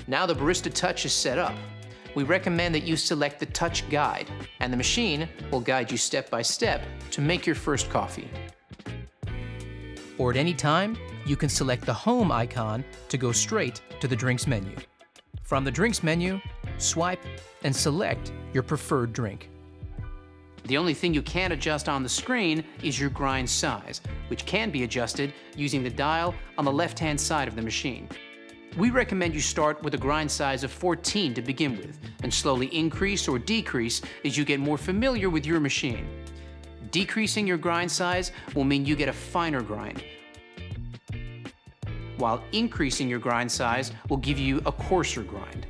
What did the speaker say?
Now the Barista Touch is set up. We recommend that you select the Touch Guide, and the machine will guide you step by step to make your first coffee. Or at any time, you can select the Home icon to go straight to the drinks menu. From the drinks menu, swipe and select your preferred drink. The only thing you can't adjust on the screen is your grind size, which can be adjusted using the dial on the left-hand side of the machine. We recommend you start with a grind size of 14 to begin with, and slowly increase or decrease as you get more familiar with your machine. Decreasing your grind size will mean you get a finer grind, while increasing your grind size will give you a coarser grind.